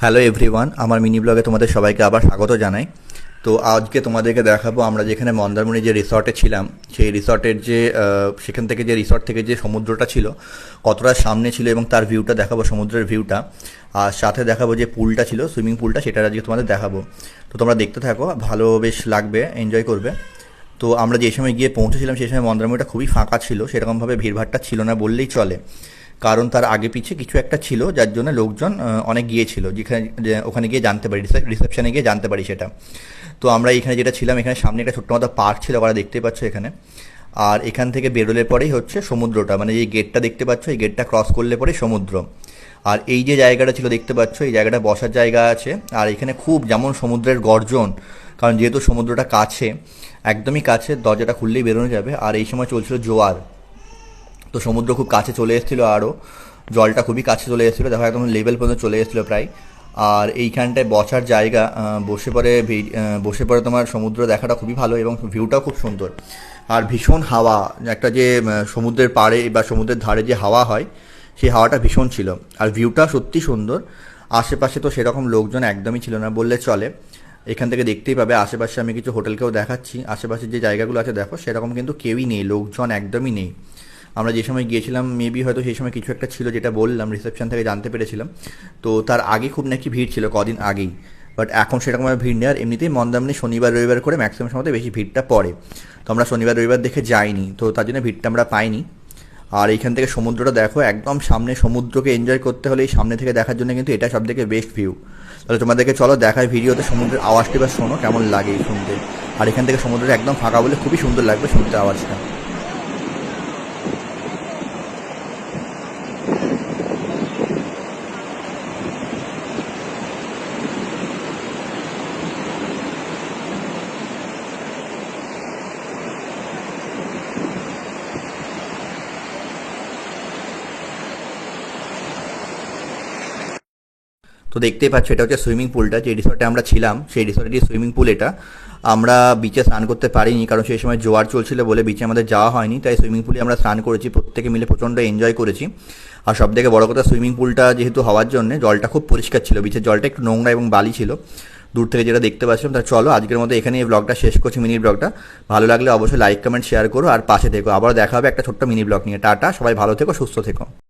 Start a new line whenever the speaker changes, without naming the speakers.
Hello everyone, আমার mini ব্লগে তোমাদের সবাইকে আবার স্বাগত জানাই। তো আজকে তোমাদেরকে দেখাবো আমরা যেখানে মন্দারমণি যে রিসর্টে ছিলাম, সেই রিসর্টের যে সেখান থেকে যে রিসর্ট থেকে যে সমুদ্রটা ছিল কতটা সামনে ছিল এবং তার ভিউটা দেখাবো, সমুদ্রের ভিউটা। আর সাথে দেখাবো যে পুলটা ছিল, সুইমিং পুলটা, সেটা আজকে তোমাদের দেখাবো। তো তোমরা দেখতে থাকো, ভালো বেশ লাগবে, এনজয় করবে। তো আমরা যে সময় গিয়ে পৌঁছেছিলাম সেই সময় মন্দারমণিটা খুবই ফাঁকা ছিল, সেরকমভাবে ভিড়ভাট্টা ছিল না বললেই চলে। কারণ তার আগে পিছে কিছু একটা ছিল যার জন্য লোকজন অনেক গিয়েছিল, যেখানে ওখানে গিয়ে জানতে পারি, রিসেপশনে গিয়ে জানতে পারি সেটা। তো আমরা এখানে যেটা ছিলাম, এখানে সামনে একটা ছোট্ট মতো পার্ক ছিল, ওরা দেখতেই পাচ্ছ এখানে। আর এখান থেকে বেরোলে পরেই হচ্ছে সমুদ্রটা, মানে এই গেটটা দেখতে পাচ্ছ, এই গেটটা ক্রস করলে পরেই সমুদ্র। আর এই যে জায়গাটা ছিল দেখতে পাচ্ছ, এই জায়গাটা বসার জায়গা আছে। আর এখানে খুব যেমন সমুদ্রের গর্জন, কারণ যেহেতু সমুদ্রটা কাছে, একদমই কাছে, দরজাটা খুললেই বেরোনো যাবে। আর এই সময় চলছিল জোয়ার, তো সমুদ্র খুব কাছে চলে এসেছিলো, আরও জলটা খুবই কাছে চলে এসেছিলো, দেখো একদম লেভেল পর্যন্ত চলে এসেছিলো প্রায়। আর এইখানটায় বসার জায়গা, বসে পড়ে তোমার সমুদ্র দেখাটা খুবই ভালো এবং ভিউটাও খুব সুন্দর। আর ভীষণ হাওয়া, একটা যে সমুদ্রের পাড়ে বা সমুদ্রের ধারে যে হাওয়া হয়, সেই হাওয়াটা ভীষণ ছিল। আর ভিউটা সত্যি সুন্দর। আশেপাশে তো সেরকম লোকজন একদমই ছিল না বললে চলে, এখান থেকে দেখতেই পাবে। আশেপাশে আমি কিছু হোটেলকেও দেখাচ্ছি, আশেপাশে যে জায়গাগুলো আছে দেখো, সেরকম কিন্তু কেউই নেই, লোকজন একদমই নেই। আমরা যে সময় গিয়েছিলাম মেবি হয়তো সেই সময় কিছু একটা ছিল, যেটা বললাম রিসেপশন থেকে জানতে পেরেছিলাম। তো তার আগে খুব নাকি ভিড় ছিল কদিন আগেই, বাট এখন সেরকমভাবে ভিড় নেই। আর এমনিতেই মন্দারমণি শনিবার রবিবার করে ম্যাক্সিমাম সময়তে বেশি ভিড়টা পড়ে, তো আমরা শনিবার রবিবার দেখে যাইনি, তো তার জন্য ভিড়টা আমরা পাইনি। আর এইখান থেকে সমুদ্রটা দেখো, একদম সামনে, সমুদ্রকে এনজয় করতে হলে এই সামনে থেকে দেখার জন্য কিন্তু এটা সবথেকে বেস্ট ভিউ। তাহলে তোমাদেরকে চলো দেখায় ভিডিওতে সমুদ্রের আওয়াজটা এবার শোনো কেমন লাগে এই শুনতে। আর এখান থেকে সমুদ্রটা একদম ফাঁকা বলে খুবই সুন্দর লাগবে শুনতে আওয়াজটা। তো দেখতেই পাচ্ছ, এটা হচ্ছে সুইমিং পুলটা, যে রিসর্টে আমরা ছিলাম সেই রিসর্টেরই সুইমিং পুল এটা। আমরা বিচে স্নান করতে পারিনি, কারণ সেই সময় জোয়ার চলছিল বলে বিচে আমাদের যাওয়া হয়নি, তাই সুইমিং পুলে আমরা স্নান করেছি, প্রত্যেকে মিলে প্রচণ্ড এনজয় করেছি। আর সব থেকে বড় কথা, সুইমিং পুলটা যেহেতু হওয়ার জন্য জলটা খুব পরিষ্কার ছিল, বিচের জলটা একটু নোংরা এবং বালি ছিল দূর থেকে যেটা দেখতে পাচ্ছিলাম। তা চলো আজকের মতো এখানে এই ব্লগটা শেষ করছি, মিনি ব্লগটা। ভালো লাগলে অবশ্যই লাইক কমেন্ট শেয়ার করো, আর পাশে থেকো। আবার দেখা হবে একটা ছোট্ট মিনি ব্লগ নিয়ে। টাটা, সবাই ভালো থেকো, সুস্থ থেকো।